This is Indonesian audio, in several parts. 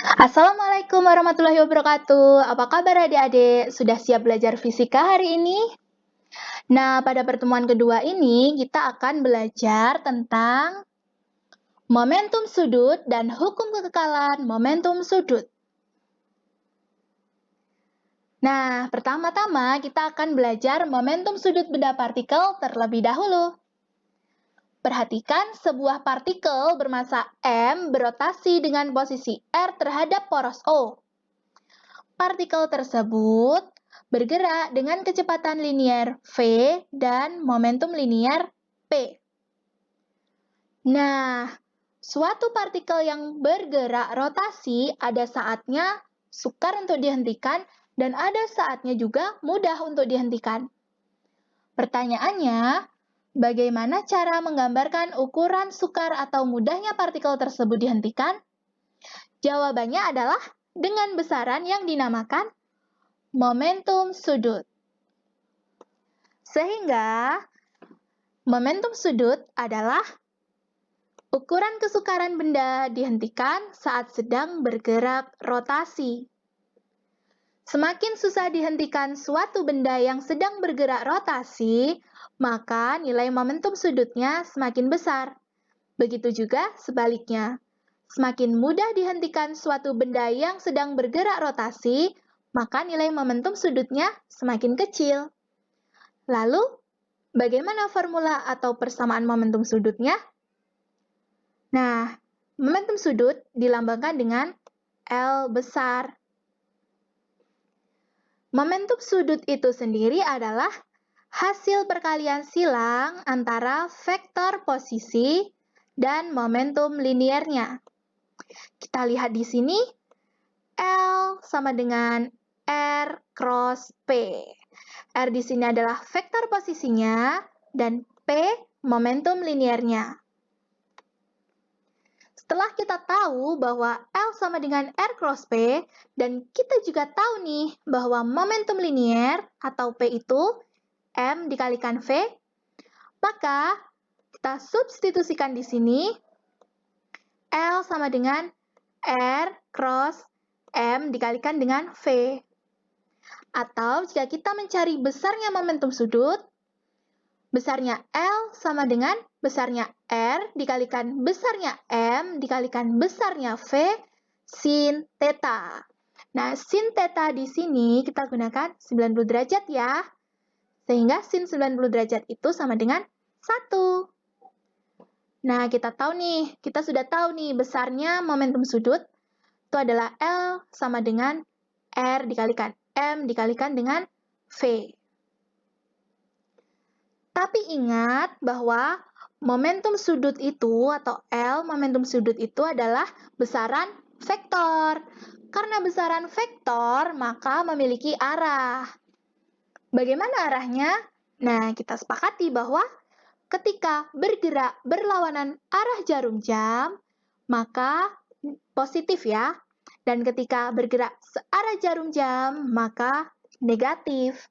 Assalamualaikum warahmatullahi wabarakatuh. Apa kabar adik-adik? Sudah siap belajar fisika hari ini? Nah, pada pertemuan kedua ini kita akan belajar tentang momentum sudut dan hukum kekekalan momentum sudut. Nah, pertama-tama kita akan belajar momentum sudut benda partikel terlebih dahulu. Perhatikan sebuah partikel bermassa M berotasi dengan posisi R terhadap poros O. Partikel tersebut bergerak dengan kecepatan linier v dan momentum linier p. Nah, suatu partikel yang bergerak rotasi ada saatnya sukar untuk dihentikan dan ada saatnya juga mudah untuk dihentikan. Pertanyaannya, bagaimana cara menggambarkan ukuran sukar atau mudahnya partikel tersebut dihentikan? Jawabannya adalah dengan besaran yang dinamakan momentum sudut. Sehingga, momentum sudut adalah ukuran kesukaran benda dihentikan saat sedang bergerak rotasi. Semakin susah dihentikan suatu benda yang sedang bergerak rotasi, maka nilai momentum sudutnya semakin besar. Begitu juga sebaliknya. Semakin mudah dihentikan suatu benda yang sedang bergerak rotasi, maka nilai momentum sudutnya semakin kecil. Lalu, bagaimana formula atau persamaan momentum sudutnya? Nah, momentum sudut dilambangkan dengan L besar. Momentum sudut itu sendiri adalah hasil perkalian silang antara vektor posisi dan momentum liniernya. Kita lihat di sini, L sama dengan R cross P. R di sini adalah vektor posisinya dan P momentum liniernya. Setelah kita tahu bahwa L sama dengan R cross P, dan kita juga tahu nih bahwa momentum linier atau P itu M dikalikan V, maka kita substitusikan di sini L sama dengan R cross M dikalikan dengan V. Atau jika kita mencari besarnya momentum sudut, besarnya L sama dengan besarnya R dikalikan besarnya M dikalikan besarnya V sin theta. Nah, sin theta di sini kita gunakan 90 derajat ya. Sehingga sin 90 derajat itu sama dengan 1. Nah, kita sudah tahu nih besarnya momentum sudut itu adalah L sama dengan R dikalikan M dikalikan dengan V. Tapi ingat bahwa momentum sudut itu atau L momentum sudut itu adalah besaran vektor. Karena besaran vektor, maka memiliki arah. Bagaimana arahnya? Nah, kita sepakati bahwa ketika bergerak berlawanan arah jarum jam, maka positif ya. Dan ketika bergerak searah jarum jam, maka negatif.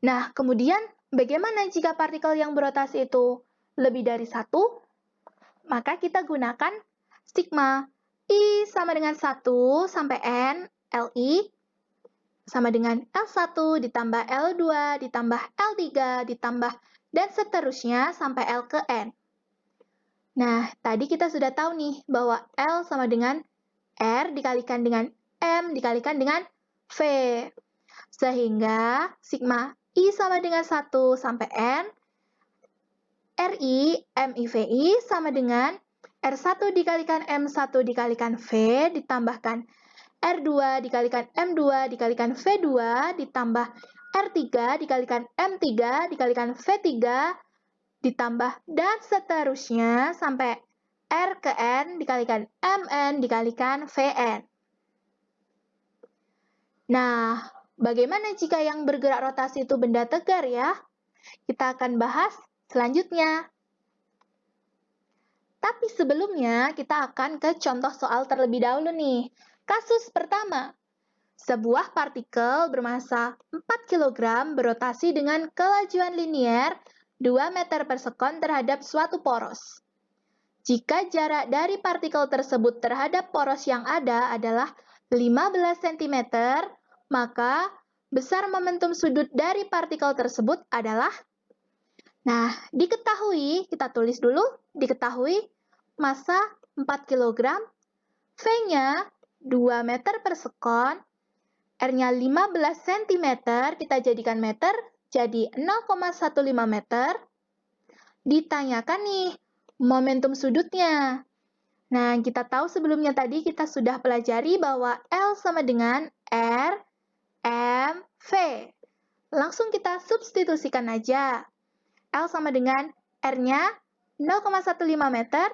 Nah, kemudian bagaimana jika partikel yang berotasi itu lebih dari 1? Maka kita gunakan sigma I sama dengan 1 sampai N, Li, sama dengan L1 ditambah L2 ditambah L3 ditambah dan seterusnya sampai L ke N. Nah, tadi kita sudah tahu nih bahwa L sama dengan R dikalikan dengan M dikalikan dengan V. Sehingga sigma I sama dengan 1 sampai N, RI, MIVI sama dengan R1 dikalikan M1 dikalikan V ditambahkan R2 dikalikan M2 dikalikan V2 ditambah R3 dikalikan M3 dikalikan V3 ditambah dan seterusnya sampai R ke N dikalikan MN dikalikan VN. Nah, bagaimana jika yang bergerak rotasi itu benda tegar ya? Kita akan bahas selanjutnya. Tapi sebelumnya kita akan ke contoh soal terlebih dahulu nih. Kasus pertama, sebuah partikel bermassa 4 kg berotasi dengan kelajuan linier 2 meter per sekon terhadap suatu poros. Jika jarak dari partikel tersebut terhadap poros yang ada adalah 15 cm, maka besar momentum sudut dari partikel tersebut adalah. Nah, diketahui, kita tulis dulu, diketahui massa 4 kg, V-nya 2 meter per sekon, R-nya 15 cm, kita jadikan meter, jadi 0,15 meter. Ditanyakan nih, momentum sudutnya. Nah, kita tahu sebelumnya tadi kita sudah pelajari bahwa L sama dengan R, M, V. Langsung kita substitusikan aja. L sama dengan R-nya 0,15 meter,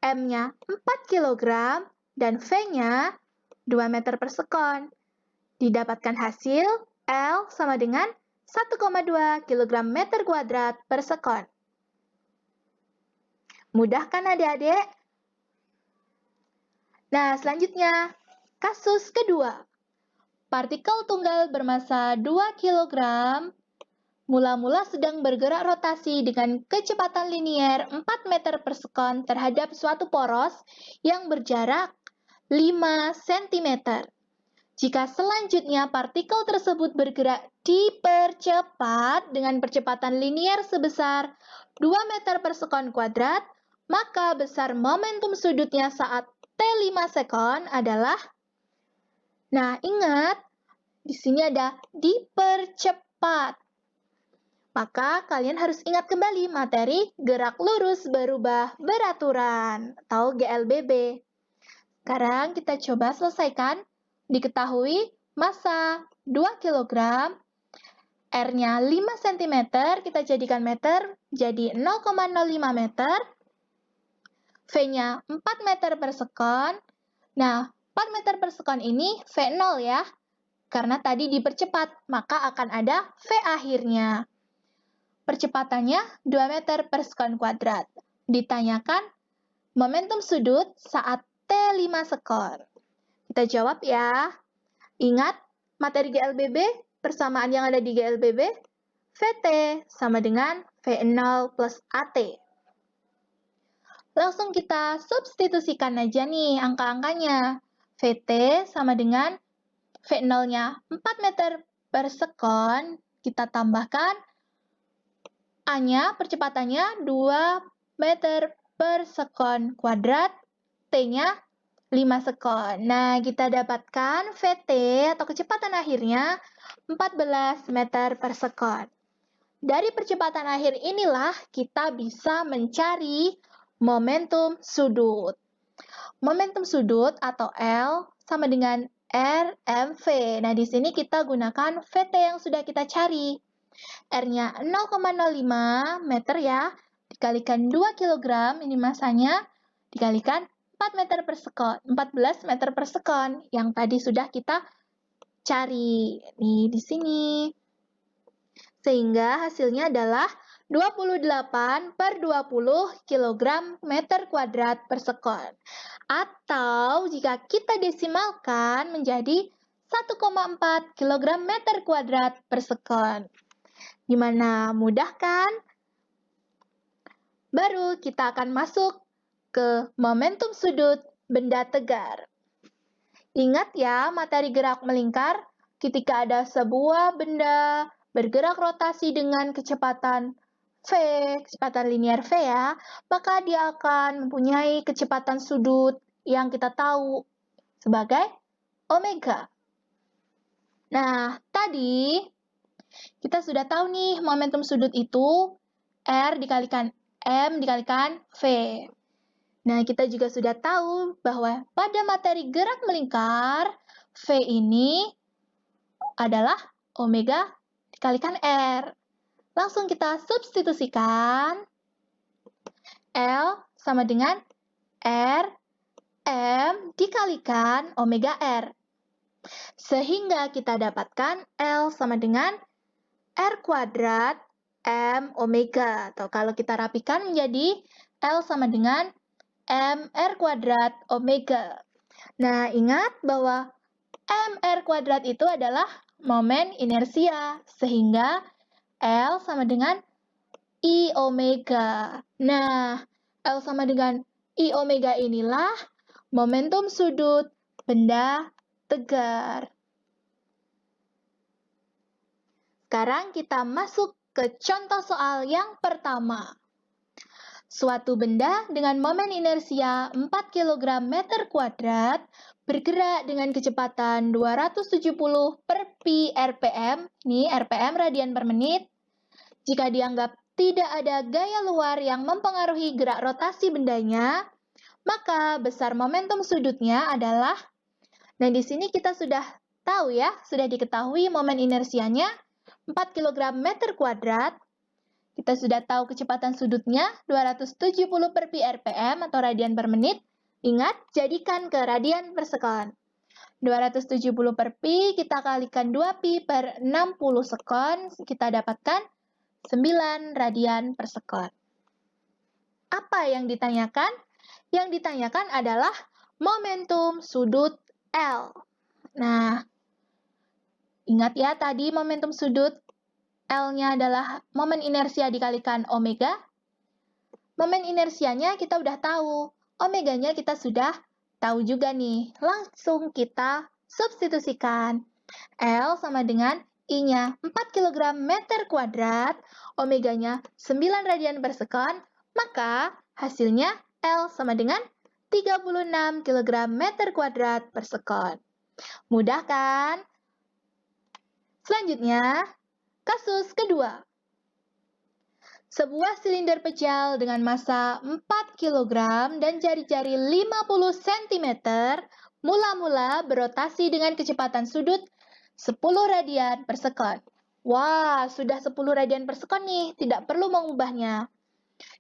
M-nya 4 kg, dan V-nya 2 meter per sekon. Didapatkan hasil L sama dengan 1,2 kg meter kuadrat per sekon. Mudah kan adik-adik? Nah, selanjutnya, kasus kedua. Partikel tunggal bermassa 2 kg mula-mula sedang bergerak rotasi dengan kecepatan linier 4 meter per sekon terhadap suatu poros yang berjarak 5 cm. Jika selanjutnya partikel tersebut bergerak dipercepat dengan percepatan linier sebesar 2 meter per sekon kuadrat, maka besar momentum sudutnya saat T5 sekon adalah. Nah, ingat, di sini ada dipercepat. Maka kalian harus ingat kembali materi gerak lurus berubah beraturan atau GLBB. Sekarang kita coba selesaikan. Diketahui massa 2 kg, R-nya 5 cm, kita jadikan meter, jadi 0,05 meter. V-nya 4 meter per sekon. Nah, 4 meter per sekon ini V0 ya. Karena tadi dipercepat, maka akan ada V akhirnya. Percepatannya 2 meter per sekon kuadrat. Ditanyakan momentum sudut saat T5 sekon. Kita jawab ya. Ingat materi GLBB, persamaan yang ada di GLBB, VT sama dengan V0 plus AT. Langsung kita substitusikan aja nih angka-angkanya. VT sama dengan V0-nya 4 meter per sekon, kita tambahkan A-nya, percepatannya 2 meter per sekon kuadrat, T-nya 5 sekon. Nah, kita dapatkan VT atau kecepatan akhirnya 14 meter per sekon. Dari percepatan akhir inilah kita bisa mencari momentum sudut. Momentum sudut atau L sama dengan RMV. Nah, di sini kita gunakan VT yang sudah kita cari. R-nya 0,05 meter ya, dikalikan 2 kg, ini massanya, dikalikan 4 meter per sekon, 14 meter per sekon, yang tadi sudah kita cari. Nih, di sini. Sehingga hasilnya adalah 28 per 20 kg meter kuadrat per sekon. Atau jika kita desimalkan menjadi 1,4 kg meter kuadrat per sekon. Gimana? Mudah kan? Baru kita akan masuk ke momentum sudut benda tegar. Ingat ya, materi gerak melingkar ketika ada sebuah benda bergerak rotasi dengan kecepatan V, kecepatan linier V ya, maka dia akan mempunyai kecepatan sudut yang kita tahu sebagai omega. Nah, tadi kita sudah tahu nih momentum sudut itu R dikalikan M dikalikan V. Nah, kita juga sudah tahu bahwa pada materi gerak melingkar, V ini adalah omega dikalikan R. Langsung kita substitusikan. L sama dengan R, M dikalikan omega R. Sehingga kita dapatkan L sama dengan R kuadrat M omega. Atau kalau kita rapikan menjadi L sama dengan M R kuadrat omega. Nah, ingat bahwa mr kuadrat itu adalah momen inersia, sehingga L sama dengan I omega. Nah, L sama dengan I omega inilah momentum sudut benda tegar. Sekarang kita masuk ke contoh soal yang pertama. Suatu benda dengan momen inersia 4 kg meter kuadrat bergerak dengan kecepatan 270 per pi rpm, ini rpm radian per menit. Jika dianggap tidak ada gaya luar yang mempengaruhi gerak rotasi bendanya, maka besar momentum sudutnya adalah, nah di sini kita sudah tahu ya, sudah diketahui momen inersianya 4 kg meter kuadrat. Kita sudah tahu kecepatan sudutnya 270 per pi rpm atau radian per menit. Ingat, jadikan ke radian per sekon. 270 per pi kita kalikan 2 pi per 60 sekon, kita dapatkan 9 radian per sekon. Apa yang ditanyakan? Yang ditanyakan adalah momentum sudut L. Nah, ingat ya tadi momentum sudut L-nya adalah momen inersia dikalikan omega. Momen inersianya kita udah tahu. Omeganya kita sudah tahu juga nih. Langsung kita substitusikan. L sama dengan I-nya 4 kg meter kuadrat, omeganya 9 radian per sekon, maka hasilnya L sama dengan 36 kg meter kuadrat per sekon. Mudah kan? Selanjutnya, kasus kedua. Sebuah silinder pejal dengan massa 4 kg dan jari-jari 50 cm mula-mula berotasi dengan kecepatan sudut 10 radian per sekon. Wah, sudah 10 radian per sekon nih, tidak perlu mengubahnya.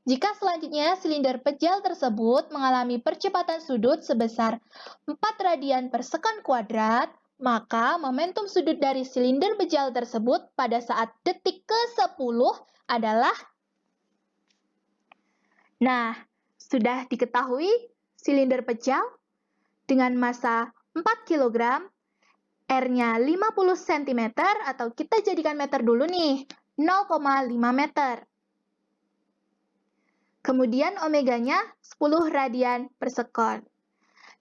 Jika selanjutnya silinder pejal tersebut mengalami percepatan sudut sebesar 4 radian per sekon kuadrat, maka momentum sudut dari silinder pejal tersebut pada saat detik ke-10 adalah, nah, sudah diketahui silinder pejal dengan massa 4 kg, R-nya 50 cm atau kita jadikan meter dulu nih, 0,5 meter. Kemudian omeganya 10 radian per sekon.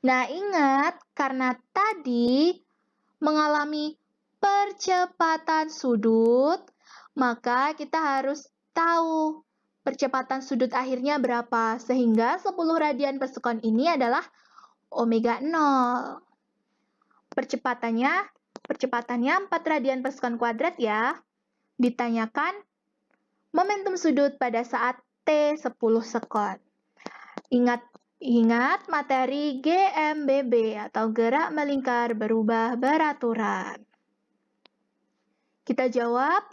Nah, ingat karena tadi mengalami percepatan sudut, maka kita harus tahu percepatan sudut akhirnya berapa, sehingga 10 radian per sekon ini adalah omega 0. Percepatannya 4 radian per sekon kuadrat ya. Ditanyakan momentum sudut pada saat T 10 sekon. Ingat materi GMBB atau gerak melingkar berubah beraturan. Kita jawab.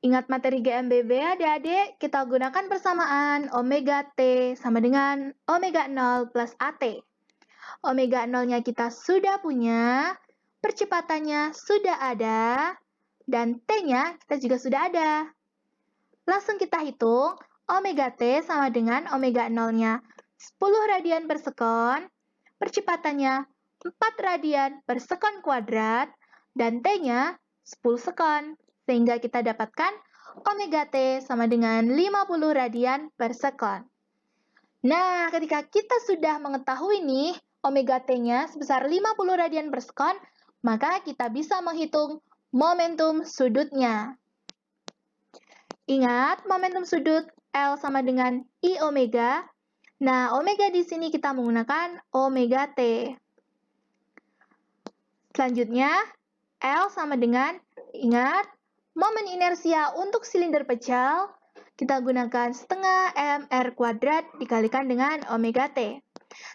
Ingat materi GMBB adik-adik, kita gunakan persamaan omega T sama dengan omega 0 plus AT. Omega 0-nya kita sudah punya, percepatannya sudah ada, dan T-nya kita juga sudah ada. Langsung kita hitung, omega T sama dengan omega 0-nya 10 radian per sekon, percepatannya 4 radian per sekon kuadrat, dan T-nya 10 sekon. Sehingga kita dapatkan omega T sama dengan 50 radian per sekon. Nah, ketika kita sudah mengetahui nih omega T-nya sebesar 50 radian per sekon, maka kita bisa menghitung momentum sudutnya. Ingat, momentum sudut L sama dengan I omega. Nah, omega di sini kita menggunakan omega T. Selanjutnya, L sama dengan, ingat, momen inersia untuk silinder pejal, kita gunakan setengah mr kuadrat dikalikan dengan omega T.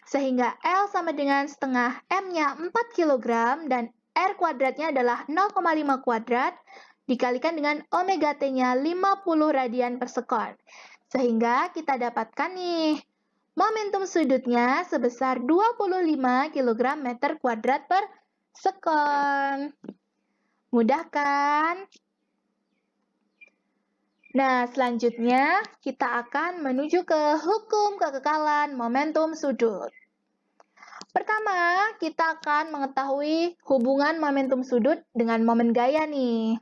Sehingga L sama dengan setengah M-nya 4 kg dan R kuadratnya adalah 0,5 kuadrat dikalikan dengan omega T-nya 50 radian per sekon. Sehingga kita dapatkan nih, momentum sudutnya sebesar 25 kg meter kuadrat per sekon. Mudah kan? Nah, selanjutnya kita akan menuju ke hukum kekekalan momentum sudut. Pertama, kita akan mengetahui hubungan momentum sudut dengan momen gaya nih.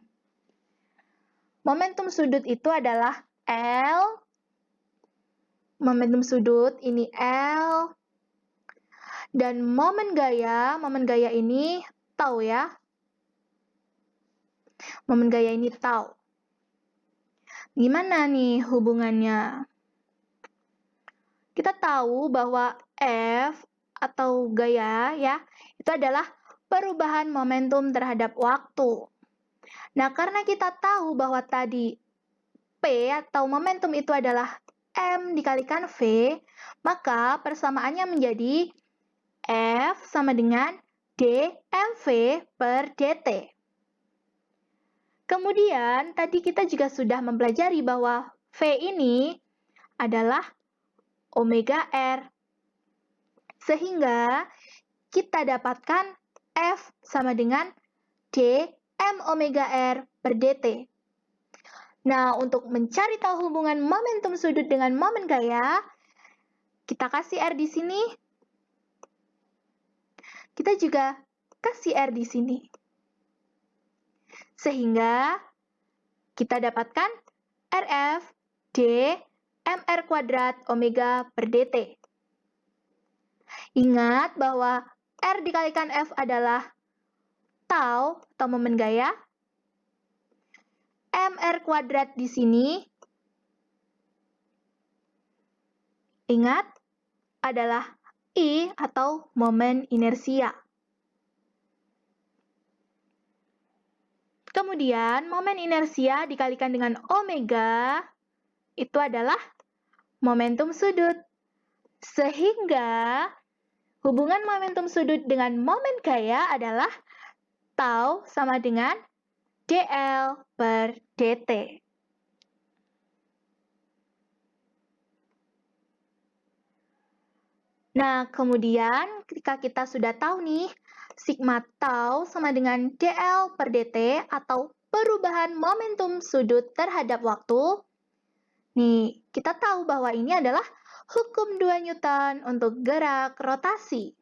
Momentum sudut itu adalah L momentum sudut ini L, dan momen gaya ini tau ya. Momen gaya ini tau. Gimana nih hubungannya? Kita tahu bahwa F atau gaya ya, itu adalah perubahan momentum terhadap waktu. Nah, karena kita tahu bahwa tadi P atau momentum itu adalah M dikalikan V, maka persamaannya menjadi F sama dengan dmv per dt. Kemudian, tadi kita juga sudah mempelajari bahwa V ini adalah omega R. Sehingga kita dapatkan F sama dengan d m omega R per dt. Nah, untuk mencari tahu hubungan momentum sudut dengan momen gaya, kita kasih R di sini. Kita juga kasih R di sini. Sehingga kita dapatkan RF D mr kuadrat omega per dt. Ingat bahwa R dikalikan F adalah tau atau momen gaya. Mr kuadrat di sini, ingat, adalah I atau momen inersia. Kemudian, momen inersia dikalikan dengan omega, itu adalah momentum sudut. Sehingga, hubungan momentum sudut dengan momen gaya adalah tau sama dengan dl per dt. Nah, kemudian ketika kita sudah tahu nih, sigma tau sama dengan dl per dt atau perubahan momentum sudut terhadap waktu. Nih, kita tahu bahwa ini adalah hukum 2 Newton untuk gerak rotasi.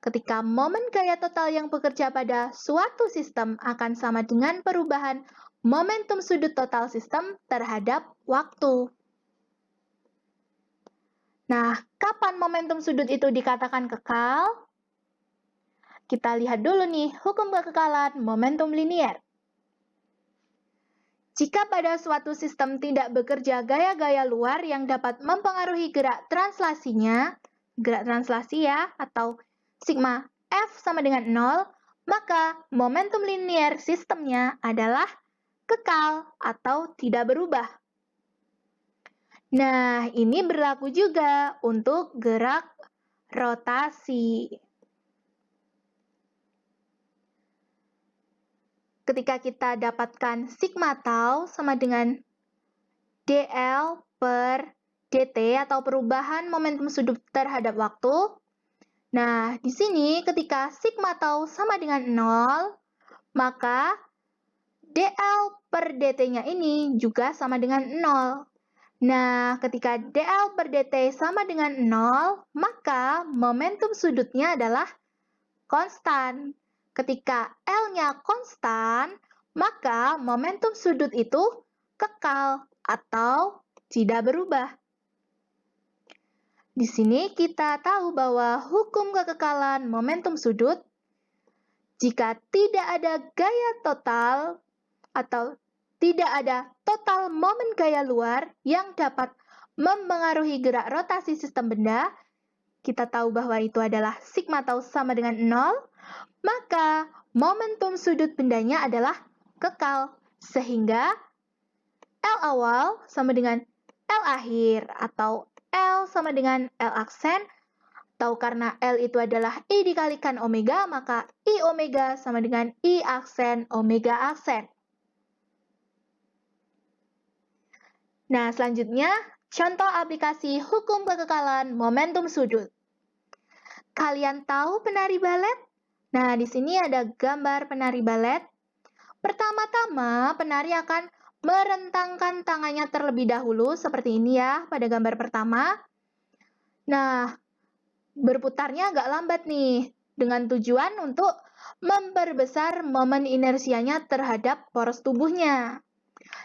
Ketika momen gaya total yang bekerja pada suatu sistem akan sama dengan perubahan momentum sudut total sistem terhadap waktu. Nah, kapan momentum sudut itu dikatakan kekal? Kita lihat dulu nih hukum kekekalan momentum linier. Jika pada suatu sistem tidak bekerja gaya-gaya luar yang dapat mempengaruhi gerak translasinya, gerak translasi ya, atau sigma F sama dengan 0, maka momentum linier sistemnya adalah kekal atau tidak berubah. Nah, ini berlaku juga untuk gerak rotasi. Ketika kita dapatkan sigma tau sama dengan dl per dt atau perubahan momentum sudut terhadap waktu. Nah, di sini ketika sigma tau sama dengan 0, maka dl per dt-nya ini juga sama dengan 0. Nah, ketika dl per dt sama dengan 0, maka momentum sudutnya adalah konstan. Ketika L-nya konstan, maka momentum sudut itu kekal atau tidak berubah. Di sini kita tahu bahwa hukum kekekalan momentum sudut, jika tidak ada gaya total atau tidak ada total momen gaya luar yang dapat mempengaruhi gerak rotasi sistem benda, kita tahu bahwa itu adalah sigma tau sama dengan 0, maka momentum sudut bendanya adalah kekal, sehingga L awal sama dengan L akhir, atau L sama dengan L aksen, atau karena L itu adalah I dikalikan omega, maka I omega sama dengan I aksen omega aksen. Nah, selanjutnya, contoh aplikasi hukum kekekalan momentum sudut. Kalian tahu penari balet? Nah, di sini ada gambar penari balet. Pertama-tama, penari akan merentangkan tangannya terlebih dahulu, seperti ini ya, pada gambar pertama. Nah, berputarnya agak lambat nih, dengan tujuan untuk memperbesar momen inersianya terhadap poros tubuhnya.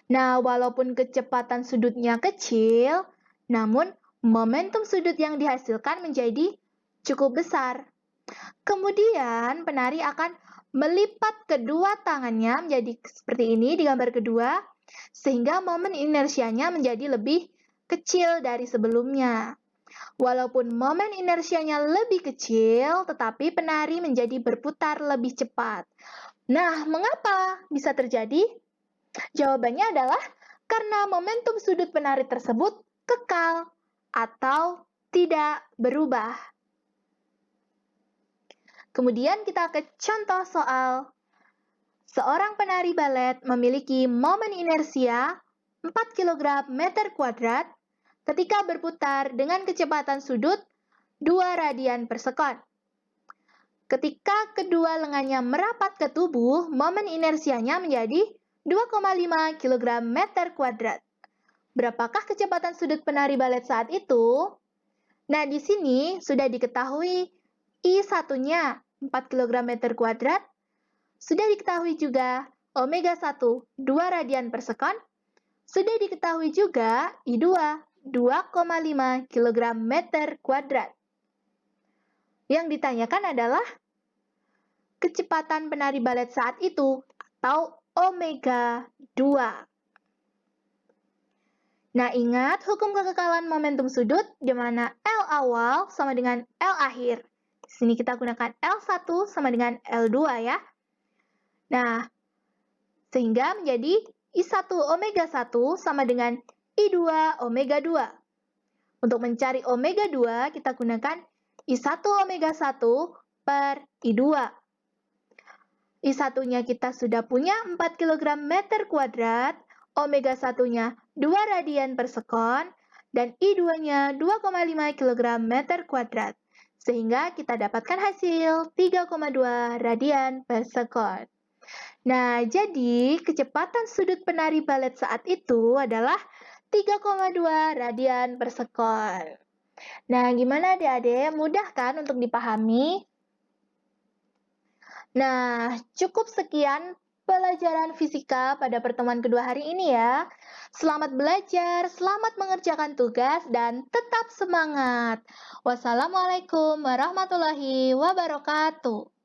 Nah, walaupun kecepatan sudutnya kecil, namun momentum sudut yang dihasilkan menjadi cukup besar. Kemudian, penari akan melipat kedua tangannya menjadi seperti ini di gambar kedua, sehingga momen inersianya menjadi lebih kecil dari sebelumnya. Walaupun momen inersianya lebih kecil, tetapi penari menjadi berputar lebih cepat. Nah, mengapa bisa terjadi? Jawabannya adalah karena momentum sudut penari tersebut kekal atau tidak berubah. Kemudian kita ke contoh soal. Seorang penari balet memiliki momen inersia 4 kg meter kuadrat ketika berputar dengan kecepatan sudut 2 radian per sekon. Ketika kedua lengannya merapat ke tubuh, momen inersianya menjadi 2,5 kg meter kuadrat. Berapakah kecepatan sudut penari balet saat itu? Nah, di sini sudah diketahui I1-nya 4 kg meter kuadrat. Sudah diketahui juga omega 1 2 radian per sekon. Sudah diketahui juga I2 2,5 kg meter kuadrat. Yang ditanyakan adalah kecepatan penari balet saat itu atau omega 2. Nah, ingat hukum kekekalan momentum sudut di mana L awal sama dengan L akhir. Di sini kita gunakan L1 sama dengan L2 ya. Nah, sehingga menjadi I1 omega 1 sama dengan I2 omega 2. Untuk mencari omega 2, kita gunakan I1 omega 1 per I2. I1-nya kita sudah punya 4 kg meter kuadrat, omega 1-nya 2 radian per sekon, dan I2-nya 2,5 kg meter kuadrat. Sehingga kita dapatkan hasil 3,2 radian per sekon. Nah, jadi kecepatan sudut penari balet saat itu adalah 3,2 radian per sekon. Nah, gimana adik-adik? Mudah kan untuk dipahami? Nah, cukup sekian pelajaran fisika pada pertemuan kedua hari ini ya. Selamat belajar, selamat mengerjakan tugas, dan tetap semangat. Wassalamualaikum warahmatullahi wabarakatuh.